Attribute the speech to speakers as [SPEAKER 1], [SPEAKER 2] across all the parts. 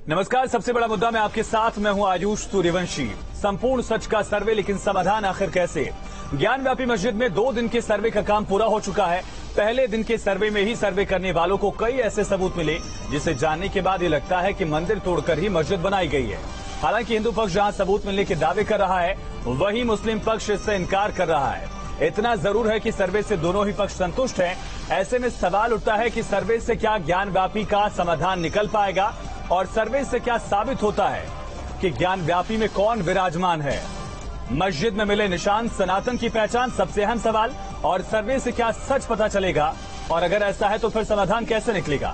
[SPEAKER 1] नमस्कार। सबसे बड़ा मुद्दा में आपके साथ मैं हूं आयुष सूर्यवंशी। संपूर्ण सच का सर्वे, लेकिन समाधान आखिर कैसे? ज्ञानव्यापी मस्जिद में 2 दिन के सर्वे का काम पूरा हो चुका है। पहले दिन के सर्वे में ही सर्वे करने वालों को कई ऐसे सबूत मिले जिसे जानने के बाद ये लगता है कि मंदिर तोड़कर ही मस्जिद बनाई गई है। हालांकि हिंदू पक्ष जहां सबूत मिलने के दावे कर रहा है, वहीं मुस्लिम पक्ष इससे इनकार कर रहा है। इतना जरूर है कि सर्वे से दोनों ही पक्ष संतुष्ट हैं। ऐसे में सवाल उठता है कि सर्वे से क्या ज्ञानव्यापी का समाधान निकल पाएगा और सर्वे से क्या साबित होता है कि ज्ञानव्यापी में कौन विराजमान है? मस्जिद में मिले निशान सनातन की पहचान सबसे अहम सवाल। और सर्वे से क्या सच पता चलेगा? और अगर ऐसा है तो फिर समाधान कैसे निकलेगा?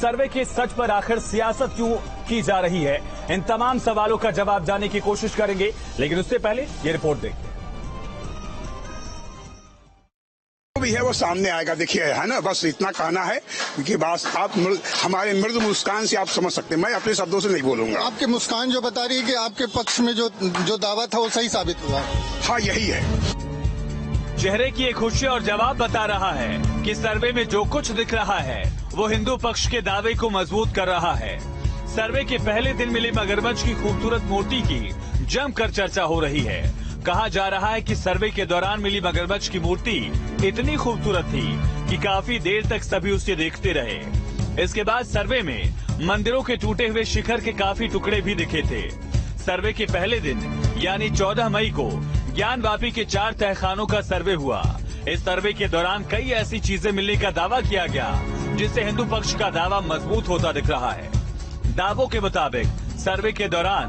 [SPEAKER 1] सर्वे के सच पर आखिर सियासत क्यों की जा रही है? इन तमाम सवालों का जवाब जानने की कोशिश करेंगे, लेकिन उससे पहले ये रिपोर्ट देखिए।
[SPEAKER 2] भी है वो सामने आएगा, देखिए, है ना। बस इतना कहना है कि बस आप हमारे मृदु मुस्कान से आप समझ सकते हैं। मैं अपने शब्दों से नहीं बोलूंगा।
[SPEAKER 3] आपकी मुस्कान जो बता रही है कि आपके पक्ष में जो दावा था वो सही साबित हुआ।
[SPEAKER 2] हाँ, यही है।
[SPEAKER 1] चेहरे की एक खुशी और जवाब बता रहा है कि सर्वे में जो कुछ दिख रहा है वो हिंदू पक्ष के दावे को मजबूत कर रहा है। सर्वे के पहले दिन मिली मगरमच्छ की खूबसूरत मूर्ति की जमकर चर्चा हो रही है। कहा जा रहा है कि सर्वे के दौरान मिली मगरमच्छ की मूर्ति इतनी खूबसूरत थी कि काफी देर तक सभी उसे देखते रहे। इसके बाद सर्वे में मंदिरों के टूटे हुए शिखर के काफी टुकड़े भी दिखे थे। सर्वे के पहले दिन यानी 14 मई को ज्ञानव्यापी के 4 तहखानों का सर्वे हुआ। इस सर्वे के दौरान कई ऐसी चीजें मिलने का दावा किया गया जिससे हिंदू पक्ष का दावा मजबूत होता दिख रहा है। दावों के मुताबिक सर्वे के दौरान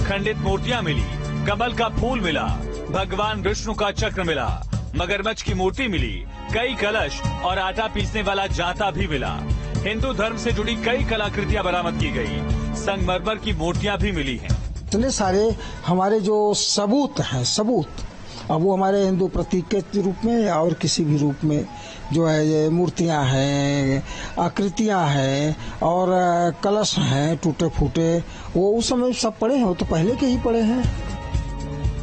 [SPEAKER 1] खंडित मूर्तियां मिली, कमल का फूल मिला, भगवान विष्णु का चक्र मिला, मगरमच्छ की मूर्ति मिली, कई कलश और आटा पीसने वाला जांता भी मिला। हिंदू धर्म से जुड़ी कई कलाकृतियां बरामद की गई, संगमरमर की मूर्तियां भी मिली हैं।
[SPEAKER 4] इतने सारे हमारे जो सबूत हैं, अब वो हमारे हिंदू प्रतीक के रूप में और किसी भी रूप में जो है, ये मूर्तियां हैं, आकृतियां हैं और कलश हैं टूटे फूटे, वो उस समय सब पड़े हैं, वो तो पहले के ही पड़े हैं।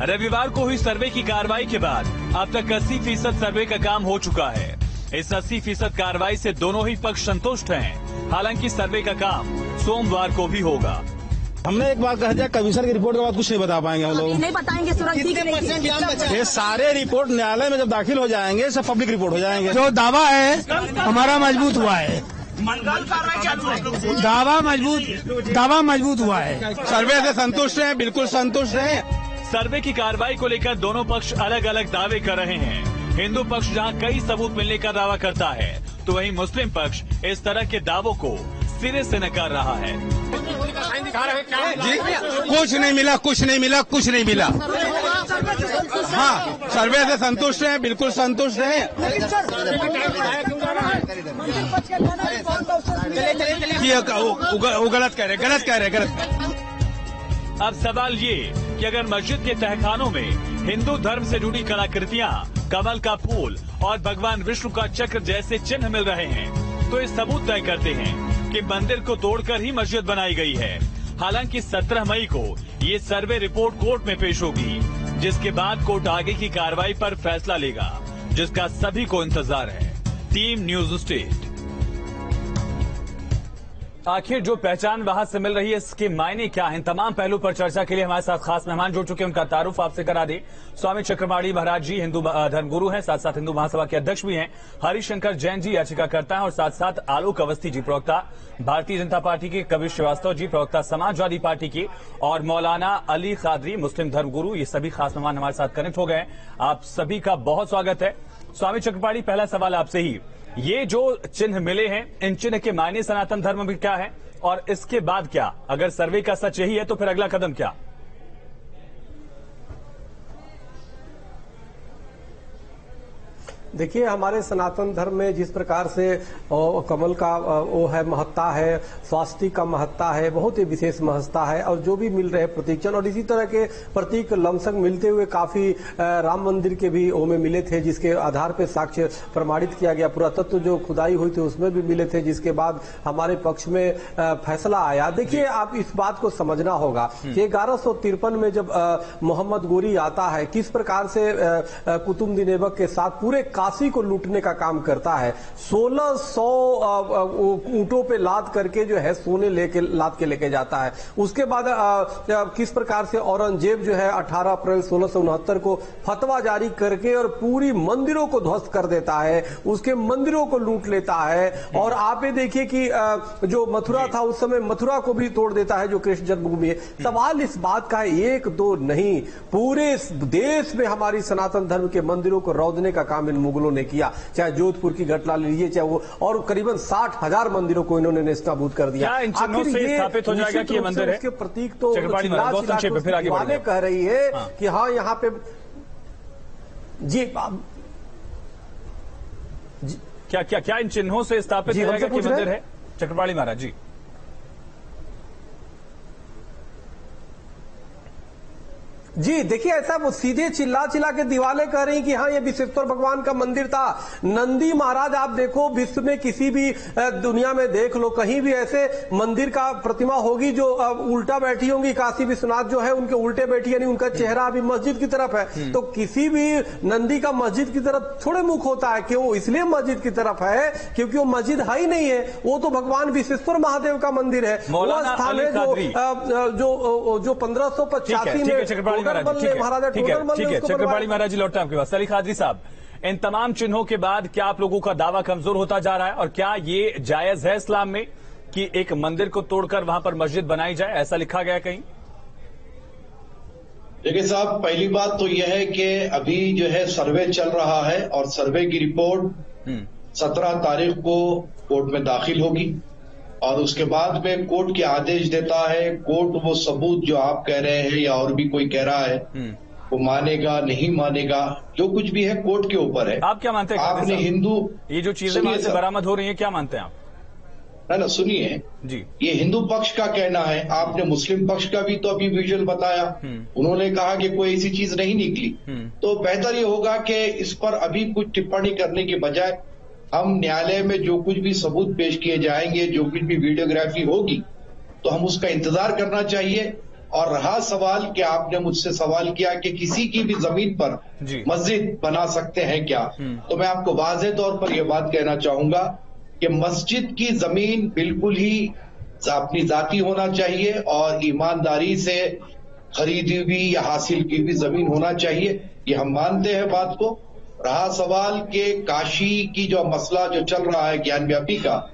[SPEAKER 1] रविवार को हुई सर्वे की कार्रवाई के बाद अब तक 80% सर्वे का काम हो चुका है। इस 80% कार्रवाई से दोनों ही पक्ष संतुष्ट हैं। हालांकि सर्वे का काम सोमवार को भी होगा।
[SPEAKER 5] हमने एक बात कह दिया, कमिश्नर की रिपोर्ट के बाद कुछ नहीं बता पाएंगे हम लोग।
[SPEAKER 6] नहीं बताएंगे सुरक्षित।
[SPEAKER 5] ये सारे रिपोर्ट न्यायालय में जब दाखिल हो जाएंगे, सब पब्लिक रिपोर्ट हो जाएंगे।
[SPEAKER 4] जो दावा है हमारा मजबूत हुआ है, दावा मजबूत हुआ है।
[SPEAKER 5] सर्वे से संतुष्ट हैं, बिल्कुल संतुष्ट हैं।
[SPEAKER 1] सर्वे की कार्रवाई को लेकर दोनों पक्ष अलग अलग दावे कर रहे हैं। हिंदू पक्ष जहां कई सबूत मिलने का दावा करता है, तो वहीं मुस्लिम पक्ष इस तरह के दावों को सिरे से नकार रहा है।
[SPEAKER 5] जी, कुछ नहीं मिला। हाँ, सर्वे से संतुष्ट हैं, बिल्कुल संतुष्ट हैं। वो गलत कह रहे।
[SPEAKER 1] अब सवाल ये कि अगर मस्जिद के तहखानों में हिंदू धर्म से जुड़ी कलाकृतियां, कमल का फूल और भगवान विष्णु का चक्र जैसे चिन्ह मिल रहे हैं, तो ये सबूत तय करते हैं कि मंदिर को तोड़कर ही मस्जिद बनाई गई है। हालांकि 17 मई को ये सर्वे रिपोर्ट कोर्ट में पेश होगी, जिसके बाद कोर्ट आगे की कार्रवाई पर फैसला लेगा, जिसका सभी को इंतजार है। Team news state. आखिर जो पहचान वहां से मिल रही है, इसके मायने क्या हैं? तमाम पहलू पर चर्चा के लिए हमारे साथ खास मेहमान जुड़ चुके हैं। उनका तारुफ आपसे करा दें। स्वामी चक्रपाणी महाराज जी हिंदू धर्मगुरु हैं, साथ साथ हिंदू महासभा के अध्यक्ष भी हैं। हरिशंकर जैन जी याचिकाकर्ता हैं और साथ साथ आलोक अवस्थी जी प्रवक्ता भारतीय जनता पार्टी के, कबीर श्रीवास्तव जी प्रवक्ता समाजवादी पार्टी के और मौलाना अली कादरी मुस्लिम धर्मगुरु, ये सभी खास मेहमान हमारे साथ कनेक्ट हो गए। आप सभी का बहुत स्वागत है। स्वामी चक्रपाणी, पहला सवाल आपसे ही, ये जो चिन्ह मिले हैं, इन चिन्ह के मायने सनातन धर्म में क्या है और इसके बाद क्या? अगर सर्वे का सच यही है तो फिर अगला कदम क्या?
[SPEAKER 7] देखिए, हमारे सनातन धर्म में जिस प्रकार से कमल का वो है महत्ता है, स्वास्तिक का महत्ता है, बहुत ही विशेष महत्ता है। और जो भी मिल रहे प्रतीक चिन्ह और इसी तरह के प्रतीक लमसम मिलते हुए काफी राम मंदिर के भी वो में मिले थे, जिसके आधार पर साक्ष्य प्रमाणित किया गया। पुरातत्व जो खुदाई हुई थी उसमें भी मिले थे, जिसके बाद हमारे पक्ष में फैसला आया। देखिए, आप इस बात को समझना होगा कि 1153 में जब मोहम्मद गोरी आता है, किस प्रकार से कुतुब दिन ऐबक के साथ पूरे काशी को लूटने का काम करता है। 1600 ऊंटों पे लाद करके जो है सोने लाद के लेके जाता है। उसके बाद किस प्रकार से औरंगजेब जो है 18 अप्रैल 1669 को फतवा जारी करके और पूरी मंदिरों को ध्वस्त कर देता है, उसके मंदिरों को लूट लेता है। और आप ये देखिए कि जो मथुरा था उस समय मथुरा को भी तोड़ देता है, जो कृष्ण जन्मभूमि है। सवाल इस बात का है, एक दो नहीं, पूरे देश में हमारी सनातन धर्म के मंदिरों को रौंदने का काम इन मुगलों ने किया। चाहे जोधपुर की घटना लीजिए, चाहे वो, और करीबन 60,000 मंदिरों को इन्होंने नेस्तनाबूद कर दिया।
[SPEAKER 1] क्या इन चिन्हों से स्थापित हो जाएगा कि ये मंदिर है?
[SPEAKER 7] उसके प्रतीक तो
[SPEAKER 1] फिर आगे
[SPEAKER 7] वाले कह रही है कि हाँ यहाँ पे जी
[SPEAKER 1] क्या इन चिन्हों से स्थापित हो जाएगा कि मंदिर है? चक्रपाणी महाराज जी,
[SPEAKER 7] जी देखिए, ऐसा वो सीधे चिल्ला के दीवाले कह रही कि हाँ ये विश्वेश्वर भगवान का मंदिर था। नंदी महाराज आप देखो, विश्व में किसी भी दुनिया में देख लो, कहीं भी ऐसे मंदिर का प्रतिमा होगी जो उल्टा बैठी होंगी। काशी विश्वनाथ जो है उनके उल्टे बैठी, यानी उनका चेहरा अभी मस्जिद की तरफ है। तो किसी भी नंदी का मस्जिद की तरफ थोड़े मुख होता है, क्यों? इसलिए मस्जिद की तररफ है क्योंकि वो मस्जिद है ही नहीं है, वो तो भगवान विश्वेश्वर महादेव का मंदिर है। वो स्थान है जो 1585 में
[SPEAKER 1] चक्रपाणी महाराज जी लौटते हैं आपके पास। अली कादरी साहब, इन तमाम चिन्हों के बाद क्या आप लोगों का दावा कमजोर होता जा रहा है, और क्या ये जायज है इस्लाम में कि एक मंदिर को तोड़कर वहां पर मस्जिद बनाई जाए? ऐसा लिखा गया कहीं?
[SPEAKER 8] देखिए साहब, पहली बात तो यह है कि अभी जो है सर्वे चल रहा है और सर्वे की रिपोर्ट 17 तारीख को कोर्ट में दाखिल होगी और उसके बाद में कोर्ट के आदेश देता है। कोर्ट वो सबूत जो आप कह रहे हैं या और भी कोई कह रहा है वो मानेगा नहीं मानेगा, जो कुछ भी है कोर्ट के ऊपर है।
[SPEAKER 1] आप क्या मानते हैं?
[SPEAKER 8] आपने हिंदू,
[SPEAKER 1] ये जो चीजें वहां से बरामद हो रही हैं, क्या मानते हैं आप?
[SPEAKER 8] ना सुनिए
[SPEAKER 1] जी,
[SPEAKER 8] ये हिंदू पक्ष का कहना है। आपने मुस्लिम पक्ष का भी तो अभी विजुअल बताया, उन्होंने कहा कि कोई ऐसी चीज नहीं निकली। तो बेहतर ये होगा कि इस पर अभी कुछ टिप्पणी करने के बजाय हम न्यायालय में जो कुछ भी सबूत पेश किए जाएंगे, जो कुछ भी वीडियोग्राफी होगी, तो हम उसका इंतजार करना चाहिए। और रहा सवाल कि आपने मुझसे सवाल किया कि किसी की भी जमीन पर मस्जिद बना सकते हैं क्या, तो मैं आपको वाज़ेह तौर पर यह बात कहना चाहूंगा कि मस्जिद की जमीन बिल्कुल ही अपनी जाती होना चाहिए और ईमानदारी से खरीदी हुई या हासिल की हुई जमीन होना चाहिए। ये हम मानते हैं बात को। रहा सवाल के काशी की जो मसला जो चल रहा है ज्ञान व्यापी का,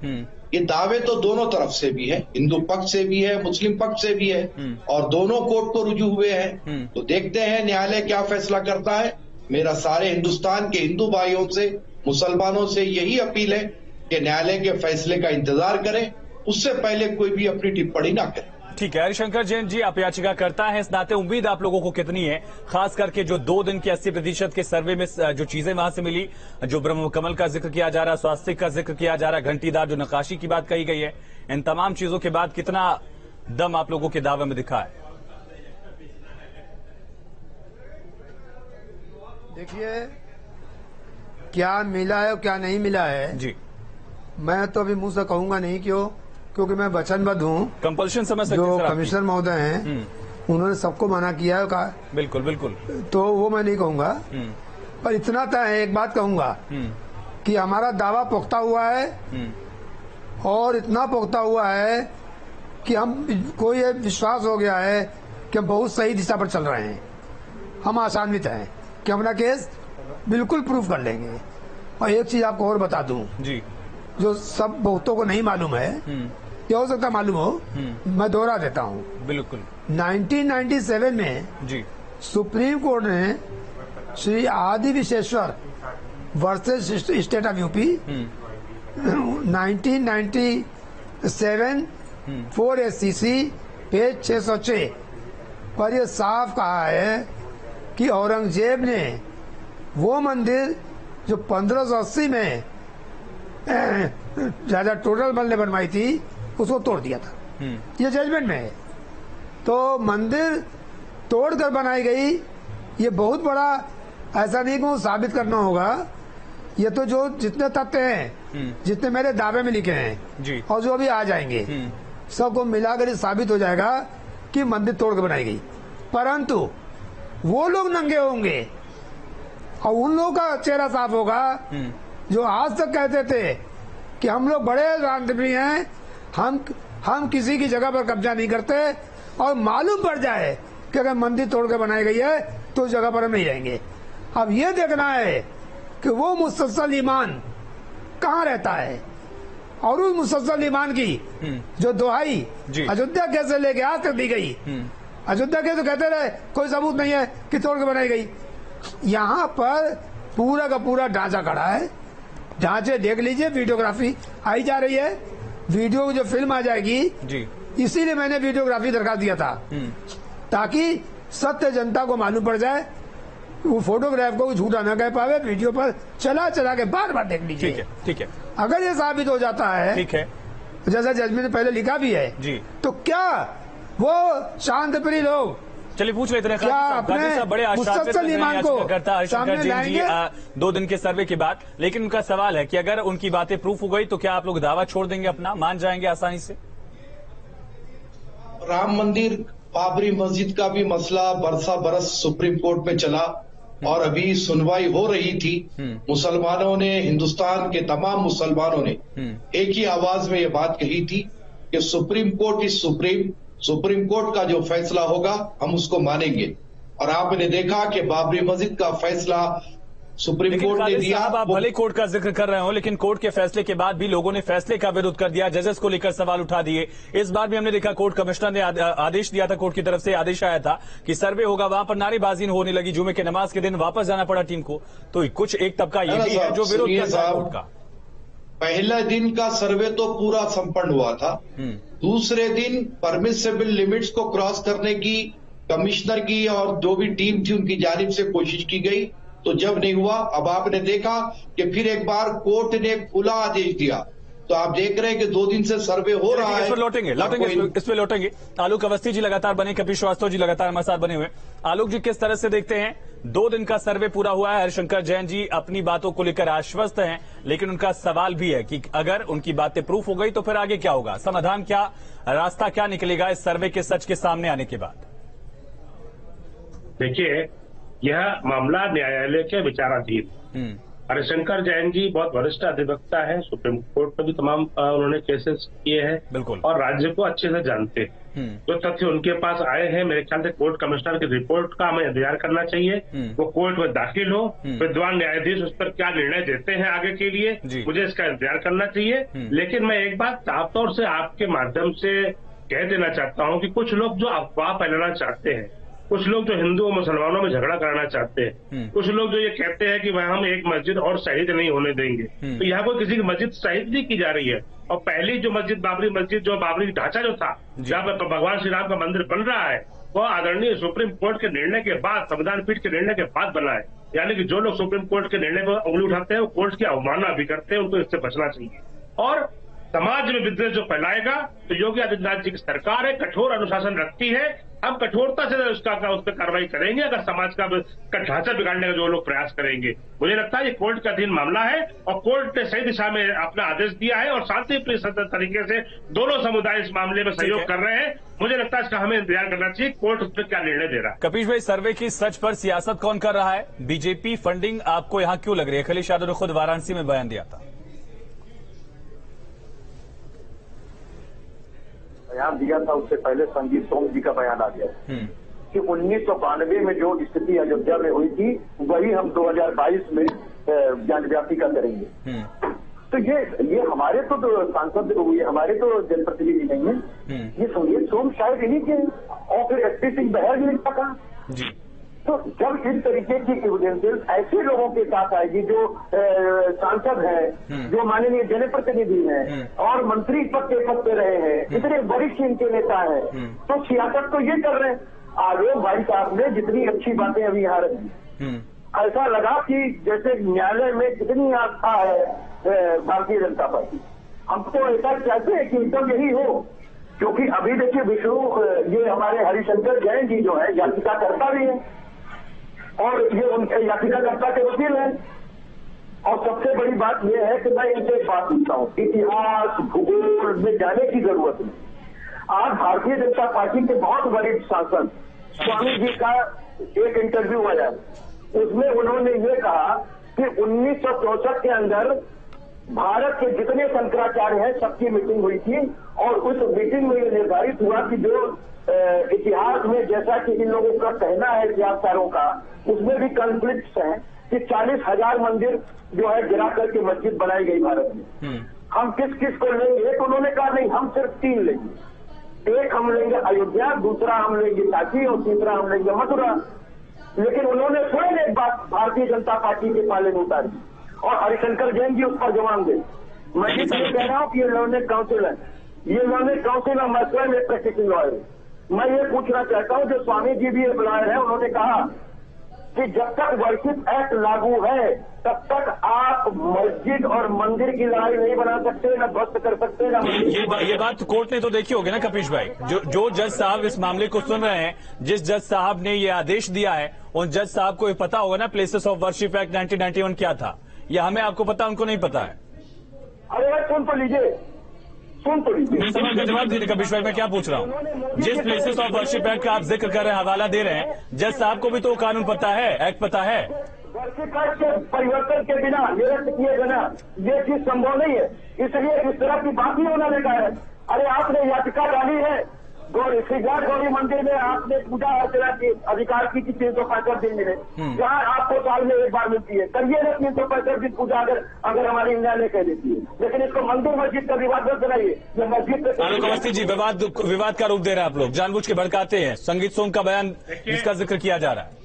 [SPEAKER 8] ये दावे तो दोनों तरफ से भी है, हिंदू पक्ष से भी है, मुस्लिम पक्ष से भी है, और दोनों कोर्ट को रुजू हुए हैं। तो देखते हैं न्यायालय क्या फैसला करता है। मेरा सारे हिंदुस्तान के हिंदू भाइयों से, मुसलमानों से यही अपील है कि न्यायालय के फैसले का इंतजार करें, उससे पहले कोई भी अपनी टिप्पणी ना करे।
[SPEAKER 1] ठीक है। हरिशंकर जैन जी, आप याचिका करता है, इस नाते उम्मीद आप लोगों को कितनी है, खास करके जो 2 दिन के 80% के सर्वे में जो चीजें वहां से मिली, जो ब्रह्म कमल का जिक्र किया जा रहा है, स्वास्तिक का जिक्र किया जा रहा है, घंटीदार जो नक्काशी की बात कही गई है, इन तमाम चीजों के बाद कितना दम आप लोगों के दावे में दिखा है?
[SPEAKER 9] देखिए, क्या मिला है और क्या नहीं मिला है
[SPEAKER 1] जी,
[SPEAKER 9] मैं तो अभी मुंह से कहूंगा नहीं, क्योंकि मैं वचनबद्ध हूँ।
[SPEAKER 1] कंपल्शन समझ सकते
[SPEAKER 9] जो कमिश्नर महोदय हैं उन्होंने सबको मना किया है, कहा
[SPEAKER 1] बिल्कुल बिल्कुल,
[SPEAKER 9] तो वो मैं नहीं कहूंगा। पर इतना तय है, एक बात कहूंगा कि हमारा दावा पुख्ता हुआ है, और इतना पुख्ता हुआ है कि हम को ये विश्वास हो गया है कि हम बहुत सही दिशा पर चल रहे हैं। हम आशान्वित हैं कि अपना केस बिल्कुल प्रूफ कर लेंगे। और एक चीज आपको और बता दूं
[SPEAKER 1] जी, जो
[SPEAKER 9] सब बहुतों को नहीं मालूम है, ये हो सकता मालूम हो, मैं दोहरा देता हूँ।
[SPEAKER 1] बिल्कुल।
[SPEAKER 9] 1997 में जी सुप्रीम कोर्ट ने श्री आदि Vishweshwar versus state of UP 1997 4 SCC page 606 पर यह साफ कहा है कि औरंगजेब ने वो मंदिर जो 1580 में राजा टोडरमल ने बनवाई थी उसको तोड़ दिया था। ये जजमेंट में है। तो मंदिर तोड़कर बनाई गई, ये बहुत बड़ा, ऐसा नहीं को साबित करना होगा। ये तो जो जितने तथ्य हैं, जितने मेरे दावे में लिखे हैं जी, और जो भी आ जाएंगे, सबको मिलाकर ये साबित हो जाएगा कि मंदिर तोड़ के बनाई गई। परंतु वो लोग नंगे होंगे और उन लोगों का चेहरा साफ होगा जो आज तक कहते थे कि हम लोग बड़े शांतिप्रिय हैं, हम किसी की जगह पर कब्जा नहीं करते, और मालूम पड़ जाए कि अगर मंदिर तोड़ के बनाई गई है तो उस जगह पर हम नहीं रहेंगे। अब ये देखना है कि वो मुसलसल ईमान कहाँ रहता है, और उस मुसलसल ईमान की जो दुहाई अयोध्या केस से लेके आज तक दी गई, अयोध्या केस तो कहते रहे कोई सबूत नहीं है कि तोड़ के बनाई गई। यहाँ पर पूरा का पूरा ढांचा खड़ा है, ढांचे देख लीजिए, वीडियोग्राफी आई जा रही है, वीडियो की जो फिल्म आ जाएगी जी, इसीलिए मैंने वीडियोग्राफी दरखास्त दिया था ताकि सत्य जनता को मालूम पड़ जाए, वो फोटोग्राफ को झूठा न कह पावे, वीडियो पर चला के बार बार देख लीजिए। ठीक है। अगर ये साबित हो जाता है, ठीक है, जैसा जजमेंट ने पहले लिखा भी है जी, तो क्या वो शांतिप्रिय लोग,
[SPEAKER 1] चलिए पूछ लेते हैं,
[SPEAKER 9] क्या अपने
[SPEAKER 1] बड़े
[SPEAKER 9] मुसलसल ईमान को सामने लाएंगे
[SPEAKER 1] 2 दिन के सर्वे के बाद, लेकिन उनका सवाल है कि अगर उनकी बातें प्रूफ हो गई तो क्या आप लोग दावा छोड़ देंगे अपना, मान जाएंगे आसानी से?
[SPEAKER 8] राम मंदिर, बाबरी मस्जिद का भी मसला बरस सुप्रीम कोर्ट में चला और अभी सुनवाई हो रही थी। मुसलमानों ने, हिंदुस्तान के तमाम मुसलमानों ने एक ही आवाज में ये बात कही थी कि supreme court is supreme court का जो फैसला होगा हम उसको मानेंगे। और आपने देखा कि बाबरी मस्जिद का फैसला सुप्रीम कोर्ट ने दिया।
[SPEAKER 1] आप भले कोर्ट का जिक्र कर रहे हो, लेकिन कोर्ट के फैसले के बाद भी लोगों ने फैसले का विरोध कर दिया, जजेस को लेकर सवाल उठा दिए। इस बार भी हमने देखा कोर्ट कमिश्नर ने आदेश दिया था, कोर्ट की तरफ से आदेश आया था कि सर्वे होगा, वहां पर नारेबाजी होने लगी, जुमे के नमाज के दिन वापस जाना पड़ा टीम को। तो कुछ एक तबका ये भी है जो विरोध करता है कोर्ट का।
[SPEAKER 8] पहला दिन का सर्वे तो पूरा संपन्न हुआ था, दूसरे दिन परमिसिबल लिमिट्स को क्रॉस करने की कमिश्नर की और जो भी टीम थी उनकी जानिब से कोशिश की गई, तो जब नहीं हुआ, अब आपने देखा कि फिर एक बार कोर्ट ने खुला आदेश दिया। तो आप देख रहे हैं कि 2 दिन से सर्वे हो रहा है।
[SPEAKER 1] इस पे लौटेंगे। आलोक अवस्थी जी लगातार बने, कपिल श्रीवास्तव जी लगातार हमारे साथ बने हुए। आलोक जी, किस तरह से देखते हैं 2 दिन का सर्वे पूरा हुआ है, हरिशंकर जैन जी अपनी बातों को लेकर आश्वस्त हैं, लेकिन उनका सवाल भी है कि अगर उनकी बातें प्रूफ हो गई तो फिर आगे क्या होगा, समाधान क्या, रास्ता क्या निकलेगा इस सर्वे के सच के सामने आने के बाद?
[SPEAKER 10] देखिए, यह मामला न्यायालय के विचाराधीन। हरिशंकर जैन जी बहुत वरिष्ठ अधिवक्ता है, सुप्रीम कोर्ट में भी तमाम उन्होंने केसेस किए हैं, बिल्कुल, और राज्य को अच्छे से जानते हैं। जो तथ्य उनके पास आए हैं, मेरे ख्याल से कोर्ट कमिश्नर की रिपोर्ट का हमें इंतजार करना चाहिए। वो कोर्ट में दाखिल हो, विद्वान न्यायाधीश उस पर क्या निर्णय देते हैं आगे के लिए, मुझे इसका इंतजार करना चाहिए। लेकिन मैं एक बात साफ तौर से आपके माध्यम से कह देना चाहता हूँ कि कुछ लोग जो अफवाह फैलाना चाहते हैं, कुछ लोग जो हिंदू और मुसलमानों में झगड़ा कराना चाहते हैं, कुछ लोग जो ये कहते हैं कि वह हम एक मस्जिद और शहीद नहीं होने देंगे, तो यहाँ कोई किसी की मस्जिद शहीद नहीं की जा रही है। और पहली जो मस्जिद, बाबरी मस्जिद, जो बाबरी ढांचा जो था, जहाँ पर भगवान श्री राम का मंदिर बन रहा है, वह आदरणीय सुप्रीम कोर्ट के निर्णय के बाद, संविधान पीठ के निर्णय के बाद बना है। यानी कि जो लोग सुप्रीम कोर्ट के निर्णय पर उंगली उठाते हैं वो कोर्ट की अवमानना भी करते हैं, उनको इससे बचना चाहिए। और समाज में विद्वेष जो फैलाएगा, तो योगी आदित्यनाथ जी की सरकार है, कठोर अनुशासन रखती है, हम कठोरता से उस पर कार्रवाई करेंगे अगर समाज का ढांचा बिगाड़ने का जो लोग प्रयास करेंगे। मुझे लगता है ये कोर्ट का अधीन मामला है और कोर्ट ने सही दिशा में अपना आदेश दिया है और शांतिप्रिय तरीके से दोनों समुदाय इस मामले में सहयोग कर रहे हैं। मुझे लगता है इसका हमें इंतजार करना चाहिए कोर्ट उस पर क्या निर्णय दे रहा है।
[SPEAKER 1] कपिश भाई, सर्वे की सच पर सियासत कौन कर रहा है? बीजेपी फंडिंग आपको यहाँ क्यों लग रही है? अखिलेश यादव ने खुद वाराणसी में बयान दिया था।
[SPEAKER 11] बयान दिया था, उससे पहले संजीव सोम जी का बयान आ गया कि 1992 में जो स्थिति अयोध्या में हुई थी वही हम 2022 में ज्ञानव्यापी का करेंगे। तो ये हमारे तो सांसद, ये हमारे तो जनप्रतिनिधि नहीं है, ये संजीव सोम शायद इन्हीं के, और फिर एसपी सिंह बहर ने कहा। तो जब इस तरीके की एविडेंसेस ऐसे लोगों के साथ आएगी जो सांसद हैं, जो माननीय जनप्रतिनिधि हैं और मंत्री पद पे रहे हैं, इतने वरिष्ठ इनके नेता हैं, तो सियासत तो ये कर रहे हैं। आलोक भाई साहब ने जितनी अच्छी बातें अभी यहाँ रखी, ऐसा लगा कि जैसे न्यायालय में कितनी आस्था है भारतीय जनता पार्टी। हम तो ऐसा चाहते हैं कि एकदम यही हो, क्योंकि अभी देखिए विष्णु, ये हमारे हरिशंकर जैन जी जो है याचिकाकर्ता भी है और ये उनके याचिकाकर्ता के वकील हैं। और सबसे बड़ी बात यह है कि मैं इनसे एक बात पूछता हूँ, इतिहास भूगोल में जाने की जरूरत नहीं। आज भारतीय जनता पार्टी के बहुत वरिष्ठ सांसद स्वामी जी का एक इंटरव्यू आया उसमें उन्होंने ये कहा कि 1964 के अंदर भारत के जितने शंकराचार्य हैं सबकी मीटिंग हुई थी और उस मीटिंग में ये निर्धारित हुआ कि जो इतिहास में, जैसा कि इन लोगों का कहना है इतिहासकारों का, उसमें भी कॉन्फ्लिक्ट्स हैं कि 40,000 मंदिर जो है गिरा करके मस्जिद बनाई गई भारत में। हम किस किस को लेंगे? तो उन्होंने कहा नहीं, हम सिर्फ 3 लेंगे। एक हम लेंगे अयोध्या, दूसरा हम लेंगे काशी और तीसरा हम लेंगे मथुरा। लेकिन उन्होंने स्वयं एक बात भारतीय जनता पार्टी के पाले में उतारी और हरिशंकर जैन जी उस पर जवाब दे। मैं ये कह रहा हूँ कि ये लर्नेड काउंसिल है, ये लर्नेड काउंसिल है, मैं स्वयं एक प्रैक्टिसिंग लॉयर हूँ। मैं ये पूछना चाहता हूँ, जो स्वामी जी भी एक लॉयर है, उन्होंने कहा कि जब तक वर्शिप एक्ट लागू है तब तक आप मस्जिद और मंदिर की लड़ाई नहीं बना सकते, न ध्वस्त कर सकते, न
[SPEAKER 1] ये बात कोर्ट ने तो देखी होगी ना कपीश भाई। जो जज साहब इस मामले को सुन रहे हैं, जिस जज साहब ने ये आदेश दिया है, उन जज साहब को ये पता होगा ना प्लेसेस ऑफ वर्शिप एक्ट 1991 क्या था। ये हमें आपको पता, उनको नहीं पता है।
[SPEAKER 11] अरे भाई सुन तो लीजिए,
[SPEAKER 1] सवाल का जवाब दीजिए कपीश भाई। मैं क्या पूछ रहा हूँ, जिस प्लेसेस ऑफ वर्शिप एक्ट का आप जिक्र कर रहे हैं, हवाला दे रहे हैं, जज साहब को भी तो कानून पता है, एक्ट पता है।
[SPEAKER 11] वर्शिप एक्ट के परिवर्तन के बिना, निरस्त किए बिना ये चीज संभव नहीं है। इसलिए इस तरह की बात ही उन्होंने कहा है। अरे आपने याचिका डाली है गौरी मंदिर में, आपने पूजा अर्चना की अधिकार की 365 दिन मिले, जहाँ आपको साल में एक बार मिलती है। करिए ना 365 दिन पूजा, अगर हमारी न्यायालय कह देती है। लेकिन इसको मंदिर मस्जिद का विवाद मत बनाइए। ये मस्जिद
[SPEAKER 1] आलोक अवस्थी जी, विवाद का रूप दे रहे हैं आप लोग, जानबूझ के भड़काते हैं। संगीत सोम का बयान जिसका जिक्र किया जा रहा है।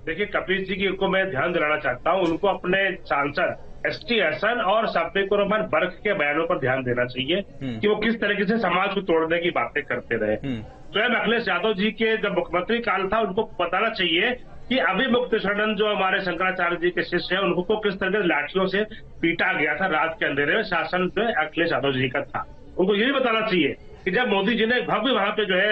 [SPEAKER 10] देखिए कपिल जी को मैं ध्यान दिलाना चाहता हूँ, उनको अपने सांसद एसटी हसन और शफीकुर रहमान बर्क के बयानों पर ध्यान देना चाहिए कि वो किस तरीके से समाज को तोड़ने की बातें करते रहे। स्वयं अखिलेश यादव जी के जब मुख्यमंत्री काल था, उनको बताना चाहिए कि अभिमुक्तशरण जो हमारे शंकराचार्य जी के शिष्य हैं, उनको किस तरह से लाठियों से पीटा गया था रात के अंधेरे में। शासन जो है अखिलेश यादव जी का था। उनको ये भी बताना चाहिए कि जब मोदी जी ने भव्य वहां पे जो है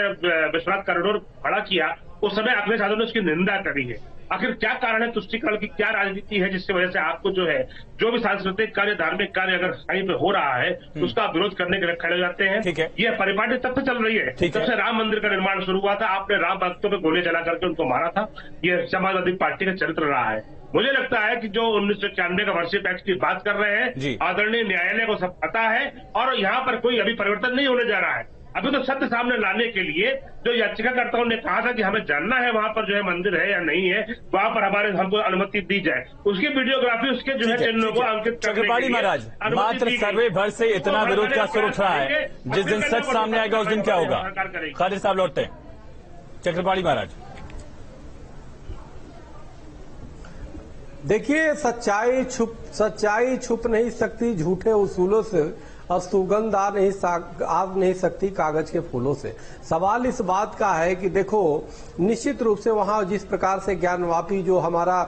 [SPEAKER 10] विश्वनाथ कॉरिडोर खड़ा किया, उस समय अखिलेश यादव ने उसकी निंदा करी है। आखिर क्या कारण है तुष्टीकरण की, क्या राजनीति है जिसकी वजह से आपको जो है जो भी सांस्कृतिक कार्य, धार्मिक कार्य अगर कहीं पे हो रहा है तो उसका विरोध करने के लिए खड़े हो जाते हैं।
[SPEAKER 1] ठीक है,
[SPEAKER 10] यह परिपाटी तब से चल रही है। जब से राम मंदिर का निर्माण शुरू हुआ था, आपने राम भक्तों पे गोली चला करके उनको मारा था। यह समाजवादी पार्टी का चरित्र रहा है। मुझे लगता है कि जो 1991 का वर्शिप एक्ट की बात कर रहे हैं, आदरणीय न्यायालय को सब पता है और यहाँ पर कोई अभी परिवर्तन नहीं होने जा रहा है। अभी तो सत्य सामने लाने के लिए जो याचिकाकर्ताओं ने कहा था कि हमें जानना है वहां पर जो है मंदिर है या नहीं है, वहां पर हमको अनुमति दी जाए, उसकी वीडियोग्राफी, उसके जो है चिन्हों को अंकित
[SPEAKER 1] चक्रपाणी महाराज, मात्र सर्वे भर से इतना विरोध का सुर उठ रहा है, जिस दिन सच सामने आएगा उस दिन क्या होगा? खादिर साहब लौटते हैं। चक्रपाणी महाराज,
[SPEAKER 7] देखिए, सच्चाई छुप नहीं सकती झूठे उसूलों से और सुगंध आ नहीं सकती कागज के फूलों से। सवाल इस बात का है कि देखो, निश्चित रूप से वहां जिस प्रकार से ज्ञानवापी जो हमारा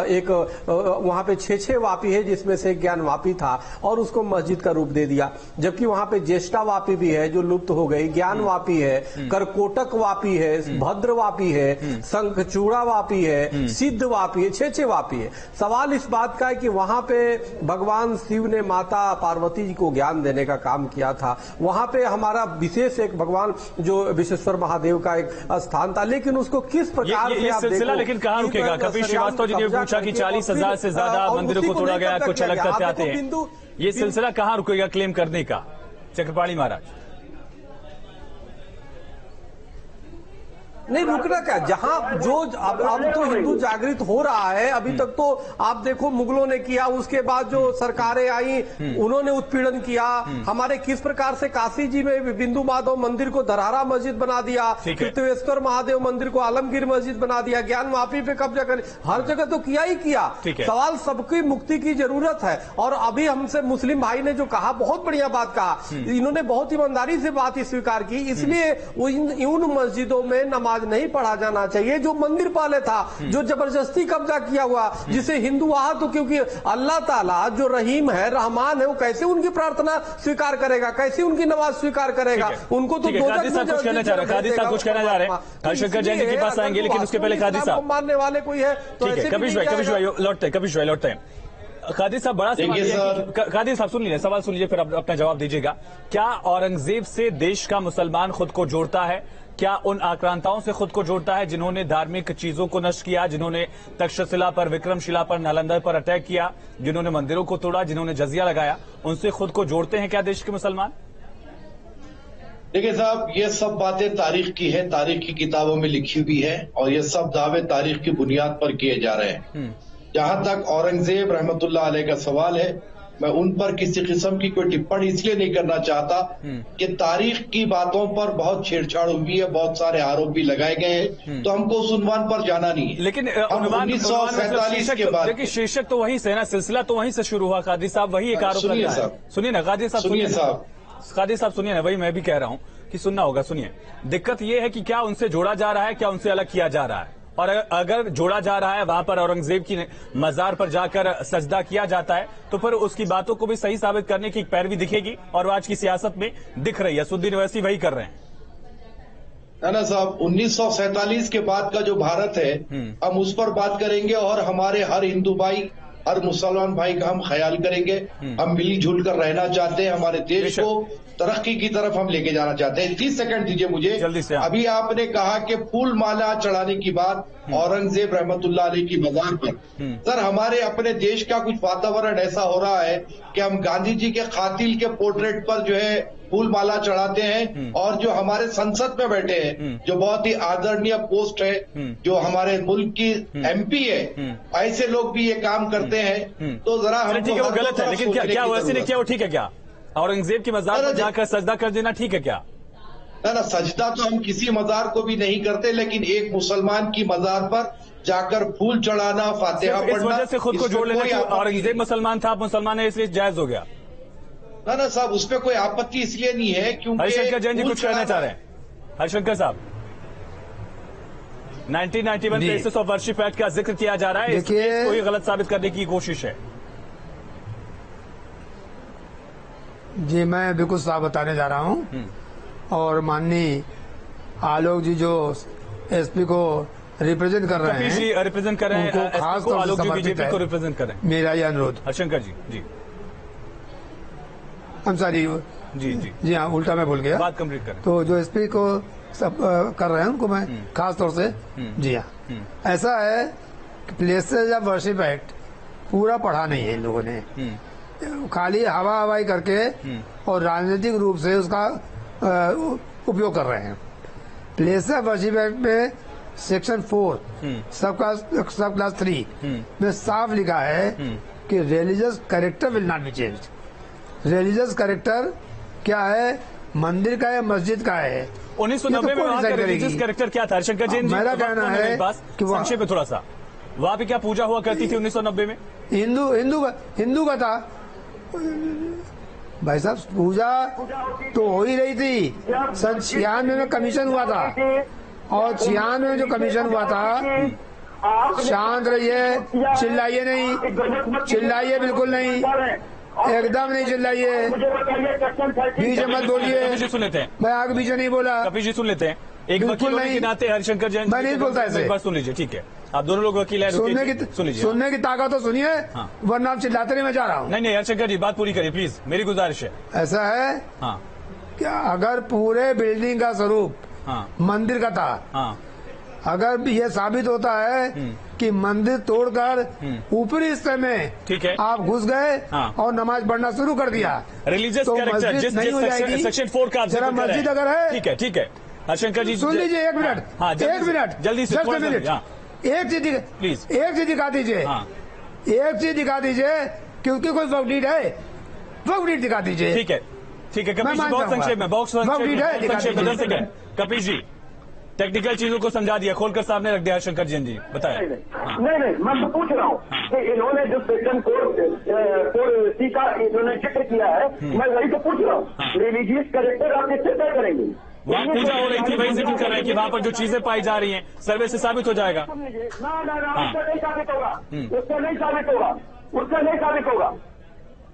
[SPEAKER 7] एक वहां पे 6 वापी है, जिसमें से ज्ञानवापी था और उसको मस्जिद का रूप दे दिया, जबकि वहां पे ज्येष्ठा वापी भी है जो लुप्त हो गई, ज्ञानवापी है, करकोटक वापी है, भद्र वापी है, शंखचूड़ा वापी है, सिद्ध वापी है, 6 वापी है। सवाल इस बात का है कि वहां पे भगवान शिव ने माता पार्वती जी को ज्ञान देने का काम किया था। वहां पे हमारा विशेष एक भगवान जो विश्वेश्वर महादेव का एक स्थान था, लेकिन उसको किस प्रकार से आप
[SPEAKER 1] सिलसिला लेकिन कहाँ रुकेगा? कपिल श्रीवास्तव जी ने पूछा कि 40,000 से ज्यादा मंदिरों को तोड़ा गया, कुछ अलग तथ्य आते हैं। ये सिलसिला कहाँ रुकेगा क्लेम करने का? चक्रपाणी महाराज,
[SPEAKER 7] नहीं रुकना क्या, जहां जो अब तो हिंदू जागृत हो रहा है। अभी तक तो आप देखो मुगलों ने किया, उसके बाद जो सरकारें आई उन्होंने उत्पीड़न किया। हमारे किस प्रकार से काशी जी में बिंदु माधव मंदिर को धरारा मस्जिद बना दिया, कृतेश्वर महादेव मंदिर को आलमगीर मस्जिद बना दिया, ज्ञानवापी पे कब्जा कर, हर जगह तो किया ही किया। सवाल सबकी मुक्ति की जरूरत है। और अभी हमसे मुस्लिम भाई ने जो कहा, बहुत बढ़िया बात कहा, इन्होंने बहुत ईमानदारी से बात स्वीकार की। इसलिए उन मस्जिदों में नमाज नहीं पढ़ा जाना चाहिए जो मंदिर पहले था, जो जबरदस्ती कब्जा किया हुआ, जिसे हिंदू वहां तो, क्योंकि अल्लाह ताला जो रहीम है, रहमान है, वो कैसे उनकी प्रार्थना स्वीकार करेगा, कैसे उनकी नमाज स्वीकार करेगा? उनको तो
[SPEAKER 1] कादिर साहब कुछ कहना चाह रहे हैं, हरिशंकर जैन जी के पास आएंगे, लेकिन उसके पहले कादिर साहब
[SPEAKER 7] मानने वाले कोई है तो
[SPEAKER 1] कपिश भाई लौटते हैं। कादिर साहब, बड़ा सवाल, कादिर साहब सुन लीजिए, सवाल सुन लीजिए, फिर अपना जवाब दीजिएगा। क्या औरंगजेब से देश का मुसलमान खुद को जोड़ता है? क्या उन आक्रांताओं से खुद को जोड़ता है जिन्होंने धार्मिक चीजों को नष्ट किया, जिन्होंने तक्षशिला पर, विक्रमशिला पर, नालंदा पर अटैक किया, जिन्होंने मंदिरों को तोड़ा, जिन्होंने जजिया लगाया, उनसे खुद को जोड़ते हैं क्या देश के मुसलमान?
[SPEAKER 8] देखिए साहब, ये सब बातें तारीख की है, तारीख की किताबों में लिखी हुई है और ये सब दावे तारीख की बुनियाद पर किए जा रहे हैं। जहां तक औरंगजेब रहमतुल्लाह अलैह का सवाल है, मैं उन पर किसी किस्म की कोई टिप्पणी इसलिए नहीं करना चाहता कि तारीख की बातों पर बहुत छेड़छाड़ हुई है, बहुत सारे आरोप भी लगाए गए हैं, तो हमको उस उन्वान पर जाना नहीं है।
[SPEAKER 1] लेकिन
[SPEAKER 8] 1947 के बाद
[SPEAKER 1] देखिए शीर्षक तो वहीं से है ना, सिलसिला तो वहीं से शुरू हुआ। कादी साहब वही एक आरोप लगा है। सुनिए ना कादी साहब, कादी साहब सुनिए ना, वही मैं भी कह रहा हूं कि सुनना होगा। सुनिए, दिक्कत यह है कि क्या उनसे जोड़ा जा रहा है, क्या उनसे अलग किया जा रहा है, और अगर जोड़ा जा रहा है, वहां पर औरंगजेब की मजार पर जाकर सजदा किया जाता है, तो फिर उसकी बातों को भी सही साबित करने की एक पैरवी दिखेगी, और आज की सियासत में दिख रही है। असदुद्दीन ओवैसी वही कर रहे हैं
[SPEAKER 8] ना साहब। 1947 के बाद का जो भारत है, हम उस पर बात करेंगे और हमारे हर हिंदू भाई, हर मुसलमान भाई का हम ख्याल करेंगे। हम मिलजुल कर रहना चाहते हैं, हमारे देश को तरक्की की तरफ हम लेके जाना चाहते हैं। 30 सेकंड दीजिए मुझे।
[SPEAKER 1] जल्दी से।
[SPEAKER 8] अभी आपने कहा कि फूल माला चढ़ाने की बात औरंगजेब रहमतुल्लाह अलैह की मजार पर। सर, हमारे अपने देश का कुछ वातावरण ऐसा हो रहा है कि हम गांधी जी के कातिल के पोर्ट्रेट पर जो है फूल माला चढ़ाते हैं, और जो हमारे संसद में बैठे हैं, जो बहुत ही आदरणीय पोस्ट है, जो हमारे मुल्क की MP है, ऐसे लोग भी ये काम करते हैं। तो जरा हम
[SPEAKER 1] ठीक है, वो गलत है, लेकिन क्या वैसे ने किया वो ठीक है क्या? औरंगजेब की मजार पर जाकर सजदा कर देना ठीक है क्या?
[SPEAKER 8] ना सजदा तो हम किसी मजार को भी नहीं करते, लेकिन एक मुसलमान की मजार पर जाकर फूल चढ़ाना, फातिहा पढ़ना,
[SPEAKER 1] इस वजह से खुद को जोड़ लेना। औरंगजेब मुसलमान था, आप मुसलमान है, इसलिए जायज हो गया।
[SPEAKER 8] ना साहब, उस पर कोई आपत्ति इसलिए नहीं है क्योंकि
[SPEAKER 1] हरिशंकर जैन जी कुछ कहना चाह रहे हैं। हरिशंकर साहब, 1991 प्लेसेस ऑफ वर्शिप एक्ट का जिक्र किया जा रहा है, इसको ही गलत साबित करने की कोशिश है।
[SPEAKER 9] जी, मैं बिल्कुल साफ बताने जा रहा हूं, और माननीय आलोक जी जो SP को रिप्रेजेंट कर रहे हैं,
[SPEAKER 1] रिप्रेजेंट कर रहे हैं,
[SPEAKER 9] उनको खास तौर से
[SPEAKER 1] आलोक जी
[SPEAKER 9] समर्पित
[SPEAKER 1] बीजेपी को रिप्रेजेंट कर रहे हैं।
[SPEAKER 9] मेरा यह अनुरोध।
[SPEAKER 1] हरिशंकर जी जी
[SPEAKER 9] हम सारी जी हाँ, उल्टा मैं भूल गया,
[SPEAKER 1] बात कंप्लीट करें।
[SPEAKER 9] तो जो SP को सब कर रहे हैं उनको मैं खास तौर से जी हाँ, ऐसा है कि प्लेसेस ऑफ वर्शिप एक्ट पूरा पढ़ा नहीं है इन लोगों ने, खाली हवाई करके और राजनीतिक रूप से उसका उपयोग कर रहे हैं। प्लेस ऑफ वर्शिप एक्ट में सेक्शन 4 सब क्लास 3 में साफ लिखा है कि religious character will not be changed. Religious character क्या है, मंदिर का है, मस्जिद का है।
[SPEAKER 1] 1990 में वहाँ का रिलीजियस कैरेक्टर क्या था? हरिशंकर जैन जी,
[SPEAKER 9] मेरा कहना है कि
[SPEAKER 1] संक्षेप में थोड़ा सा, वहाँ पे क्या पूजा हुआ करती थी 1990 में?
[SPEAKER 9] हिंदू का था भाई साहब, पूजा तो हो ही रही थी। सन 96 में कमीशन हुआ था, और 96 में जो कमीशन हुआ था, शांत रहिए, चिल्लाइए नहीं, चिल्लाइए बिल्कुल नहीं, एकदम नहीं चिल्लाइए, बीच में मत बोलिए।
[SPEAKER 1] सुन लेते हैं,
[SPEAKER 9] मैं आगे पीछे नहीं बोला,
[SPEAKER 1] कपिल जी सुन लेते हैं। एक वकील होने के नाते हरिशंकर जैन,
[SPEAKER 9] मैं नहीं बोलता ऐसे।
[SPEAKER 1] एक बार सुन लीजिए, ठीक है? आप दोनों लोग वकील हैं,
[SPEAKER 9] सुनने की ताकत तो सुनिए, वरना आप चिल्लाते नहीं, मैं जा रहा हूँ।
[SPEAKER 1] नहीं हरिशंकर जी, बात पूरी करिए प्लीज, मेरी गुजारिश है।
[SPEAKER 9] ऐसा है कि अगर पूरे बिल्डिंग का स्वरूप मंदिर का था, अगर ये साबित होता है कि मंदिर तोड़कर ऊपरी हिस्से में
[SPEAKER 1] ठीक है
[SPEAKER 9] आप घुस गए और नमाज पढ़ना शुरू कर दिया,
[SPEAKER 1] रिलीजियस
[SPEAKER 9] तो
[SPEAKER 1] कैरेक्टर
[SPEAKER 9] मस्जिद नहीं हो जाएगी।
[SPEAKER 1] सेक्शन 4 का
[SPEAKER 9] जरा मस्जिद अगर है,
[SPEAKER 1] ठीक है हरिशंकर जी
[SPEAKER 9] सुन लीजिए, एक मिनट, एक मिनट,
[SPEAKER 1] जल्दी से,
[SPEAKER 9] एक चीज
[SPEAKER 1] प्लीज,
[SPEAKER 9] एक चीज दिखा दीजिए, एक चीज दिखा दीजिए, क्योंकि कोई वक्फ डीड है, वक्फ डीड दिखा दीजिए।
[SPEAKER 1] ठीक है कपिल जी, बहुत संक्षेप में, बहुत संक्षेप में। कपिल जी, टेक्निकल चीजों को समझा दिया, खोलकर सामने रख दिया। हरिशंकर जैन जी बताया।
[SPEAKER 11] नहीं, मैं तो पूछ रहा हूँ कि इन्होंने जो सेक्शन 4C का इन्होंने जिक्र किया है, मैं वही तो पूछ रहा हूँ, रिलीजियस कैरेक्टर आप किससे तय करेंगे?
[SPEAKER 1] वहाँ पूजा हो रही थी, वही जिक्र कर रहे हैं कि वहाँ पर जो चीजें पाई जा रही हैं, सर्वे से साबित हो जाएगा।
[SPEAKER 11] उससे नहीं साबित होगा, उससे नहीं साबित होगा।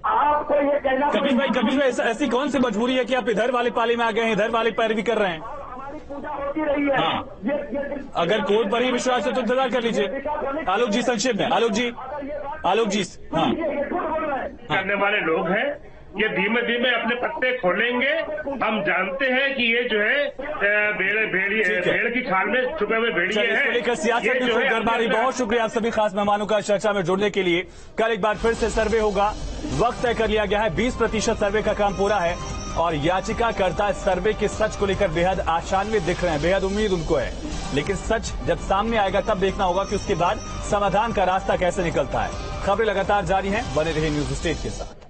[SPEAKER 11] आपको ये कहना,
[SPEAKER 1] कपिल भाई ऐसी कौन सी मजबूरी है कि आप इधर वाले पाले में आ गए हैं, इधर वाले पैरवी कर रहे हैं?
[SPEAKER 11] पूजा होती रही है।
[SPEAKER 1] अगर कोर्ट पर ही विश्वास है तो इंतजार कर लीजिए। आलोक जी संक्षेप में, आलोक जी
[SPEAKER 10] करने वाले लोग हैं, ये धीमे धीमे अपने पत्ते खोलेंगे। हम जानते हैं कि ये जो है भेड़ की खाल में छुपे हुए भेड़िए हैं।
[SPEAKER 1] लेकर सियासत में फिर गरमाई। बहुत शुक्रिया आप सभी खास मेहमानों का चर्चा में जुड़ने के लिए। कल एक बार फिर से सर्वे होगा, वक्त तय कर लिया गया है। 20% सर्वे का काम पूरा है और याचिकाकर्ता इस सर्वे के सच को लेकर बेहद आशान्वित दिख रहे हैं, बेहद उम्मीद उनको है। लेकिन सच जब सामने आएगा तब देखना होगा कि उसके बाद समाधान का रास्ता कैसे निकलता है। खबरें लगातार जारी हैं, बने रहिए न्यूज स्टेट के साथ।